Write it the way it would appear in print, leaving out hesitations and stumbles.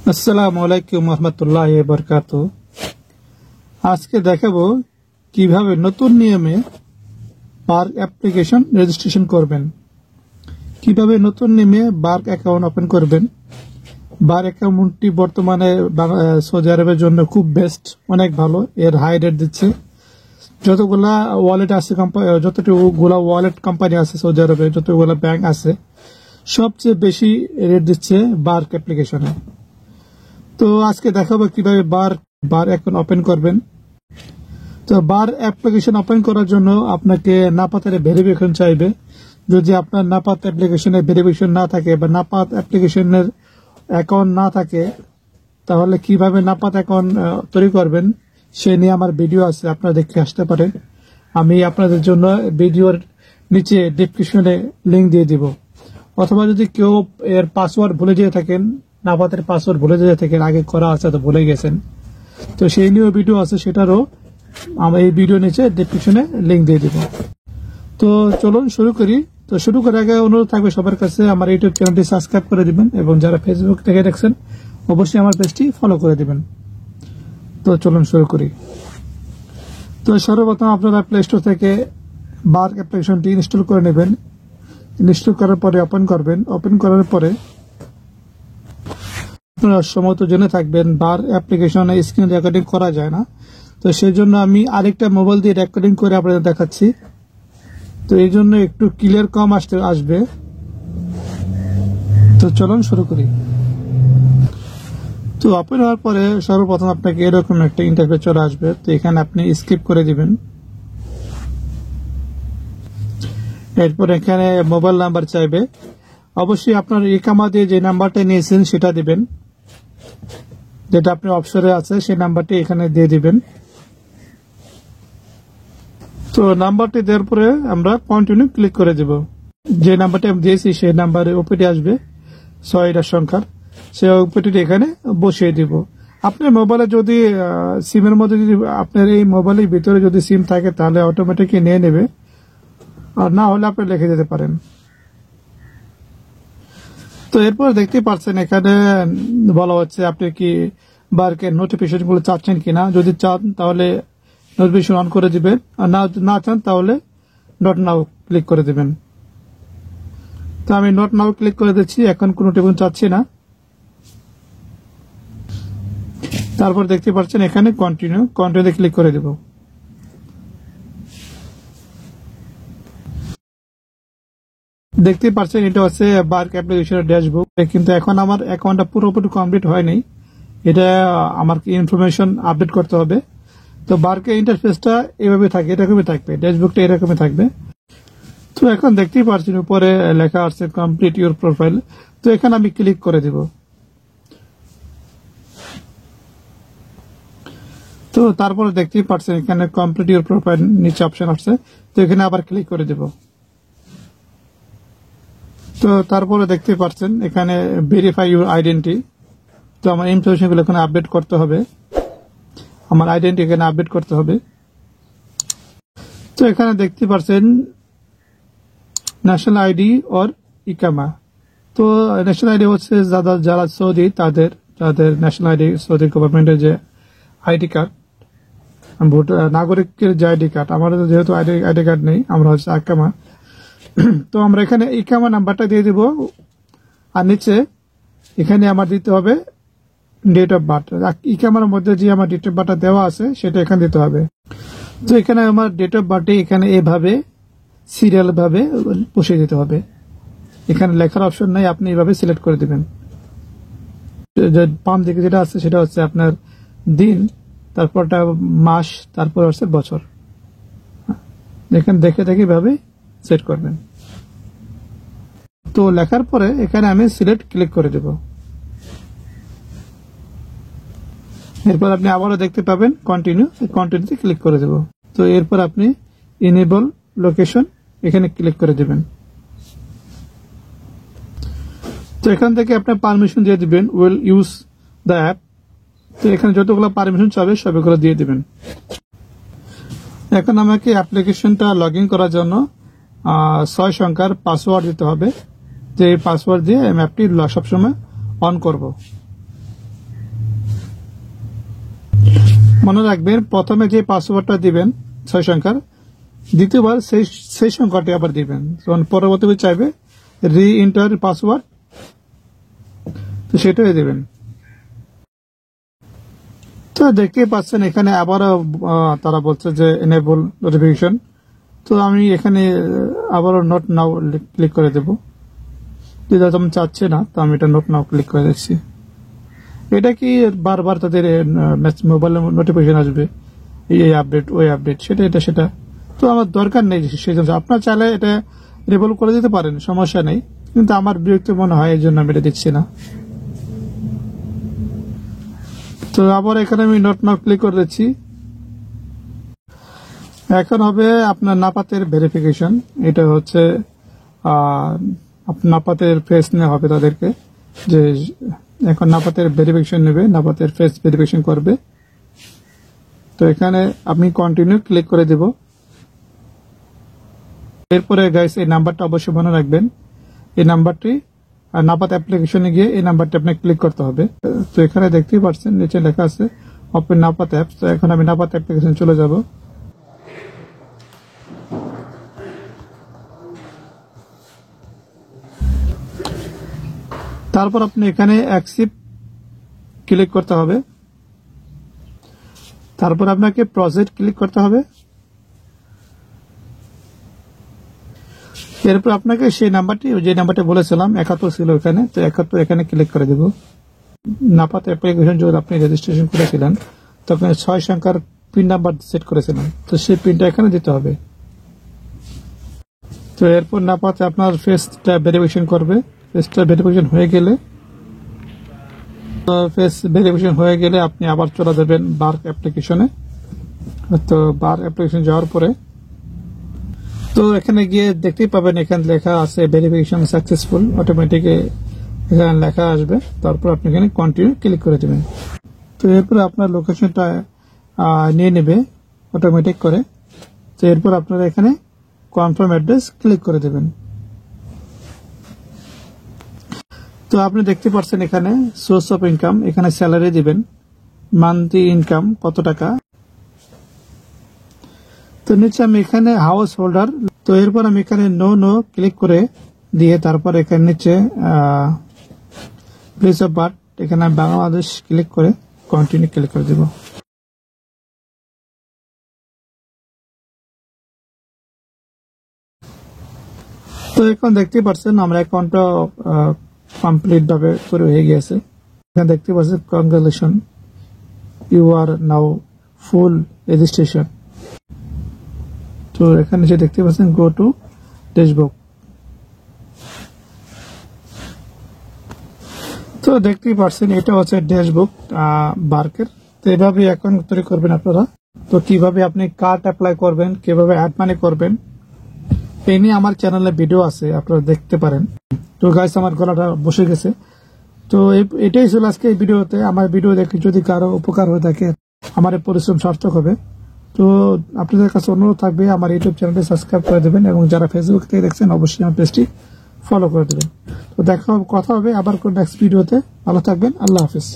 আসসালামু আলাইকুম রহমতুল্লাহি ওয়া বারাকাতুহু। আজকে দেখাবো কিভাবে নতুন নিয়মে বার্ক অ্যাপ্লিকেশন রেজিস্ট্রেশন করবেন, কিভাবে নতুন নিয়মে বার্ক অ্যাকাউন্ট ওপেন করবেন। বার্ক অ্যাকাউন্টটি বর্তমানে সৌদি আরবের জন্য খুব বেস্ট, অনেক ভালো। এর হাই রেট দিচ্ছে। যতগুলা ওয়ালেট আছে, যতগুলা ওয়ালেট কোম্পানি আছে সৌদি আরবে, যতগুলা ব্যাংক আছে, সবচেয়ে বেশি রেট দিচ্ছে বার্ক অ্যাপ্লিকেশনে। তো আজকে দেখাবো কিভাবে বার অ্যাকাউন্ট ওপেন করবেন। তো বার অ্যাপ্লিকেশন ওপেন করার জন্য আপনাকে নাপাতের ভেরিফিকেশন চাইবে। যদি আপনার নাপাত অ্যাপ্লিকেশনের ভেরিফিকেশন না থাকে বা নাপাত অ্যাপ্লিকেশনের অ্যাকাউন্ট না থাকে, তাহলে কিভাবে নাপাত অ্যাকাউন্ট তৈরি করবেন সে নিয়ে আমার ভিডিও আছে, আপনারা দেখে আসতে পারেন। আমি আপনাদের জন্য ভিডিওর নিচে ডেসক্রিপশনে লিঙ্ক দিয়ে দিব। অথবা যদি কেউ এর পাসওয়ার্ড ভুলে যেয়ে থাকেন, নাপাতের পাসওয়ার্ড ভুলে যেয়ে থাকেন, আগে করা আছে তো ভুলে গেছেন, তো সেই নিয়েও ভিডিও আছে, সেটারও আমি এই ভিডিও নিচে ডেসক্রিপশনে লিঙ্ক দিয়ে দিব। তো চলুন শুরু করি। তো শুরু করার আগে অনুরোধ থাকবে সবার কাছে আমার ইউটিউব চ্যানেলটি সাবস্ক্রাইব করে দিবেন, এবং যারা ফেসবুক থেকে দেখছেন অবশ্যই আমার পেজটি ফলো করে দিবেন। তো চলুন শুরু করি। তো সর্বপ্রথম আপনারা প্লে স্টোর থেকে বার্ক অ্যাপ্লিকেশনটি ইনস্টল করে নেবেন। ইনস্টল করার পরে ওপেন করবেন। ওপেন করার পরে আপনারা সম্ভবত জেনে থাকবেন বার অ্যাপ্লিকেশনে স্ক্রিন রেকর্ডিং করা যায় না। তো সেই জন্য আমি আরেকটা মোবাইল দিয়ে রেকর্ডিং করে আপনাদের দেখাচ্ছি। তো এই জন্য একটু ক্লিয়ার কম আসবে। তো চলুন শুরু করি। তো ওপেন হওয়ার পরে সর্বপ্রথম আপনাকে এরকম একটা ইন্টারফেস চলে আসবে। তো এখানে আপনি স্কিপ করে দিবেন। এরপর এখানে মোবাইল নাম্বার চাইবে। অবশ্যই আপনার ইকামা দিয়ে যে নাম্বারটা নিয়েছেন সেটা দিবেন, যেটা আপনার অপশনে আছে সেই নাম্বারটি এখানে দিয়ে দিবেন। তো নাম্বারটি দেওয়ার পরে আমরা কন্টিনিউ ক্লিক করে দেব। যে নাম্বারটি আমি দিয়েছি সেই নাম্বারে ওপিটি আসবে 6টা সংখ্যার, সেই ওপিটি এখানে বসিয়ে দিব। আপনার মোবাইলে যদি সিমের মধ্যে যদি আপনার এই মোবাইলের ভিতরে যদি সিম থাকে তাহলে অটোমেটিকলি নিয়ে নেবে, আর না হলে আপনি লিখে দিতে পারেন। তো এরপর দেখতে পাচ্ছেন এখানে বলা হচ্ছে আপনি কি বার্কের নোটিফিকেশন গুলো চাচ্ছেন কিনা। যদি চান তাহলে নোটিফিকেশন অন করে দিবেন, আর না চান তাহলে নট নাও ক্লিক করে দিবেন। তো আমি নট নাও ক্লিক করে দিচ্ছি, এখন কোনো নোটিফিকেশন চাচ্ছি না। তারপর দেখতে পাচ্ছেন এখানে কন্টিনিউ ক্লিক করে দেব। দেখতে পাচ্ছেন এটা হচ্ছে বার্ক অ্যাপ্লিকেশনের ড্যাশবোর্ড, কিন্তু এখন আমার অ্যাকাউন্টটা পুরোপুরি কমপ্লিট হয়নি। এটা আমার ইনফরমেশন আপডেট করতে হবে। তো বার্কের ইন্টারফেসটা এভাবে থাকে, এরকমই থাকবে, ড্যাশবোর্ডটা এরকমই থাকবে। তো এখন দেখতেই পাচ্ছেন উপরে লেখা আছে কমপ্লিট ইউর প্রোফাইল। তো এখানে আমি ক্লিক করে দিব। তো তারপরে দেখতেই পাচ্ছেন এখানে কমপ্লিট ইউর প্রোফাইল নিচে অপশন আসছে। তো এখানে আবার ক্লিক করে দিব। তো তারপরে দেখতে পাচ্ছেন এখানে ভেরিফাই ইউর আইডেন্টি। তো আমার ইনফরমেশন গুলো এখানে আপডেট করতে হবে, আমার আইডেন্টি এখানে আপডেট করতে হবে। তো এখানে দেখতে পাচ্ছেন ন্যাশনাল আইডি অর ইকামা। তো ন্যাশনাল আইডি হচ্ছে যারা সৌদি তাদের ন্যাশনাল আইডি, সৌদি গভর্নমেন্টের যে আইডি কার্ড, নাগরিকের যে আইডি কার্ড। আমাদের যেহেতু আইডি কার্ড নেই, আমরা হচ্ছে ইকামা। তো আমরা এখানে ইকামা নাম্বারটা দিয়ে দিব, আর নিচে এখানে আমার দিতে হবে ডেট অফ বার্থ। ইকামার মধ্যে যে আমার ডেট অফ বার্থটা দেওয়া আছে সেটা এখানে দিতে হবে। তো এখানে আমার ডেট অফ বার্থে এখানে এভাবে সিরিয়াল ভাবে বসিয়ে দিতে হবে। এখানে লেখার অপশন নাই, আপনি এইভাবে সিলেক্ট করে দিবেন। বাম দিকে যেটা আছে সেটা হচ্ছে আপনার দিন, তারপরটা মাস, তারপর হচ্ছে বছর। এখানে দেখে এইভাবে সেট করবেন। তো লেখার পরে এখানে আমি সিলেক্ট ক্লিক করে দেব। এরপর আপনি আবারও দেখতে পাবেন কন্টিনিউতে ক্লিক করে দেব। তো এরপর আপনি ইনেবল লোকেশন এখানে ক্লিক করে দেবেন। তো এখান থেকে আপনি পারমিশন দিয়ে দিবেন, উইল ইউজ দ্য অ্যাপ। তো এখানে যতগুলো পারমিশন চাবে সবগুলো দিয়ে দিবেন। এখন আমাকে অ্যাপ্লিকেশনটা লগ ইন করার জন্য 6 সংখ্যার পাসওয়ার্ড দিতে হবে। যে পাসওয়ার্ড দিয়ে আমি অ্যাপটি সবসময় অন করব। মনে রাখবেন প্রথমে যে পাসওয়ার্ডটা দিবেন 6 সংখ্যার, দ্বিতীয়বার সেই সংখ্যাটি আবার দিবেন। যখন পরবর্তীতে চাইবে রি এন্টার পাসওয়ার্ড, তো সেটাই দিবেন। তো দেখতেই পাচ্ছেন এখানে আবারও তারা বলছে যে এনেবল নোটিফিকেশন। তো আমি এখানে আবারও নোট নাও ক্লিক করে দেব, যেটা আমি চাচ্ছি না, তো আমি এটা নোট নাও ক্লিক করে দিচ্ছি। এটা কি বারবার তাদের মোবাইলে নোটিফিকেশন আসবে, এই আপডেট ওই আপডেট, সেটা তো আমার দরকার নেই। সেই জন্য আপনার চাইলে এটা রিভলভ করে দিতে পারেন, সমস্যা নেই, কিন্তু আমার বিরক্ত মনে হয়, এই জন্য আমি এটা দিচ্ছি না। তো আবার এখানে আমি নোট নাও ক্লিক করে দিচ্ছি। এখন হবে আপনার নাপাতের ভেরিফিকেশন। এটা হচ্ছে নাপাতের ফেস নেওয়া হবে তাদেরকে, যে এখন নাপাতের ভেরিফিকেশন নেবে, নাপাতের ফেস ভেরিফিকেশন করবে। তো এখানে আপনি কন্টিনিউ ক্লিক করে দেব। এরপরে গাইস এই নাম্বারটা অবশ্যই মনে রাখবেন, এই নাম্বারটি নাপাত অ্যাপ্লিকেশনে গিয়ে এই নাম্বারটি আপনি ক্লিক করতে হবে। তো এখানে দেখতেই পাচ্ছেন নিচে লেখা আছে ওপেন নাপাত অ্যাপস। তো এখন আমি নাপাত অ্যাপ্লিকেশন চলে যাব। তারপর আপনি এখানে অ্যাকসেপ্ট ক্লিক করতে হবে। তারপর আপনাকে প্রজেক্ট ক্লিক করতে হবে। এরপর আপনাকে সেই নাম্বারটি, যে নাম্বারটি বলেছিলাম 71 ছিল এখানে, তো 71 এখানে ক্লিক করে দেব। নাপাত অ্যাপ্লিকেশন যখন আপনি রেজিস্ট্রেশন করেছিলেন তখন 6 সংখ্যার পিন নাম্বার সেট করেছিলাম, তো সেই পিনটা এখানে দিতে হবে। তো এরপর নাপাত আপনার ফেসটা ভেরিফিকেশন করবে। ফেসটা ভেরিফিকেশন হয়ে গেলে আপনি আবার চলে যাবেন বার্ক অ্যাপ্লিকেশনে। তো বার্ক অ্যাপ্লিকেশন যাওয়ার পরে তো এখানে গিয়ে দেখতেই পাবেন এখানে লেখা আছে ভেরিফিকেশন সাকসেসফুল, অটোমেটিক এখানে লেখা আসবে। তারপর আপনি এখানে কন্টিনিউ ক্লিক করে দেবেন। তো এরপর আপনার লোকেশনটা নিয়ে নেবে অটোমেটিক করে। তো এরপর আপনারা এখানে কনফার্ম অ্যাড্রেস ক্লিক করে দেবেন। তো আপনি দেখতে পাচ্ছেন এখানে সোর্স অফ ইনকাম, এখানে স্যালারি দিবেন, মান্থলি ইনকাম কত টাকা। তো নিচে আমি এখানে হাউস হোল্ডার, তো এরপর আমি এখানে নো ক্লিক করে দিয়ে তারপর এখানে নিচে প্লেস অফ বার্থ, এখানে বাংলাদেশ ক্লিক করে কন্টিনিউ ক্লিক করে দেব। তো এখন দেখতে পাচ্ছেন আমার অ্যাকাউন্টটা কমপ্লিট ভাবে শুরু হয়ে গিয়েছে। এখানে দেখতে পাচ্ছেন congratulation, you are now full registration. তো এখানে যে দেখতে পাচ্ছেন গো টু ড্যাশবোর্ড। তো দেখতেই পাচ্ছেন এটা হচ্ছে ড্যাশবোর্ড বার্কের। তো এভাবে অ্যাকাউন্ট তৈরি করবেন আপনারা। তো কিভাবে আপনি কার্ড অ্যাপ্লাই করবেন, কিভাবে অ্যাড মানি করবেন, এই নিয়ে আমার চ্যানেলে ভিডিও আছে, আপনারা দেখতে পারেন। তো গাইস আমার গলাটা বসে গেছে। তো এটাই ছিল আজকে এই ভিডিওতে। আমার ভিডিও দেখে যদি কারো উপকার হয়ে থাকে আমার এই পরিশ্রম সার্থক হবে। তো আপনাদের কাছে অনুরোধ থাকবে আমার ইউটিউব চ্যানেলটি সাবস্ক্রাইব করে দেবেন এবং যারা ফেসবুক থেকে দেখছেন অবশ্যই আমার পেজটি ফলো করে দেবেন। তো কথা হবে আবার কোন নেক্সট ভিডিওতে। ভালো থাকবেন, আল্লাহ হাফিজ।